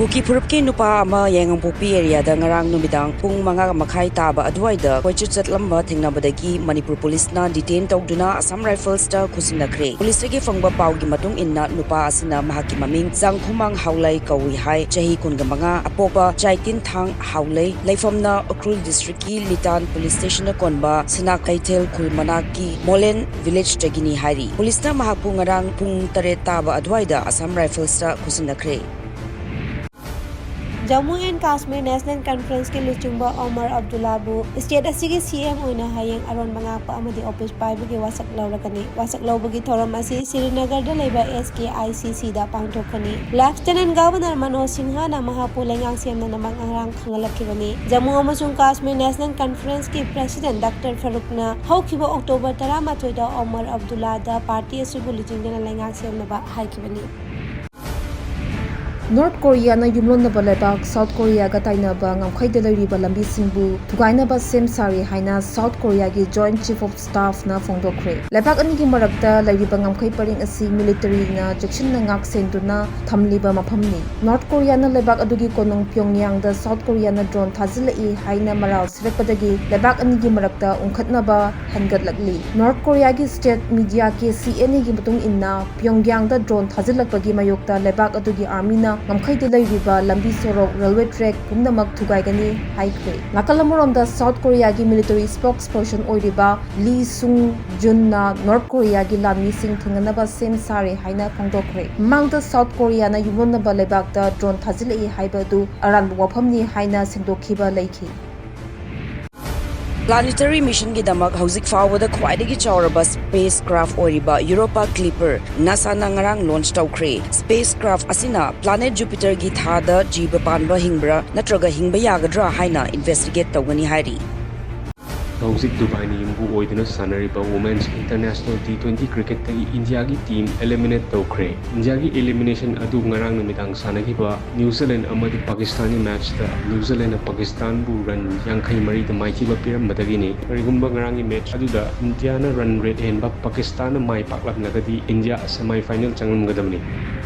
Kuki Purupki Nupa ama Jangkhumang area da ngarang numidang pung mga makai taba adwaida koichut lamba thingnabadagi Manipur police na detain tawduna Assam Rifles da kusinakre. Police gi fangba pawgi matung inna nupa asina mahaki maming Jangkhumang Haolai kawi hai chahi kungamanga apoba Jaitin Thang Haolai laifamna Ukrul district ki Litan police station na konba sinak kaitel kulmanaki Molen village tagini hari. Police na mahapu ngarang pung tare taba adwaida Assam Rifles da kusinakre. Jammu and Kashmir National Conference ke luchungba Omar Abdullahbu state asigi CM oina hayeng aron mangapa amadi office paibagi wasak lawrakani wasak lawbagi thoram asi Srinagar da leba SKICC da pangthokani Lieutenant Governor Manoj Sinha na mahapu lengang siamna namang angrang khangalakibani Jammu amasung Kashmir National Conference ke President Dr. Farooqna haukiba October 13 da Omar Abdullah da party asibu luchungna lengang siamna ba haikibani North Korea na yumlon na balebak South Korea ga taina ba ngamkhai de lari ba lambi singbu thugaina ba sem sari haina South Korea gi Joint Chief of Staff na phongdokre lebak ani gi marakta lari ba ngamkhai paring asi military na jackson na ngak senduna thamli ba maphamni North Korea na lebak adugi konong Pyongyang da South Korea na drone thazilai haina maral sirakpadagi lebak ani gi marakta ungkhatna ba hangatlakli North Korea gi state media ke CNA gi mutung inna Pyongyang da drone thazilakpagi mayokta lebak adugi army na ngamkhai de laiba lambi sorok railway track kumnamak thugaigani haikre nakalamoromda South Korea gi military spokesperson oiriba Lee Sung Jun na North Korea gi lami sing thinganaba sem sare haina phongdokre mangda South Korea na yumonnaba lebak da drone thazilai haibadu aran waphamni haina singdokhiba leikhi Planetary mission ki damak hauzik fawada khwaidagi chawraba spacecraft oriba Europa Clipper NASA na ngarang launch tawkre spacecraft asina planet Jupiter gi thada jiba panba hingbra natraga hingba yagadra haina investigate tawgani hairi Hauzik Dubai ni imbu oidina sanariba Women's International T20 cricket tagi India gi team eliminate tawkre India gi elimination adu ngarang numidang sanagiba New Zealand amadi Pakistani match da New Zealand na Pakistan bu run Jangkhai mari da maiki ba piram madagini rigumba ngarang gi match adu da India na run rate en ba Pakistan na mai paklak nagadi India semi final changam gadamni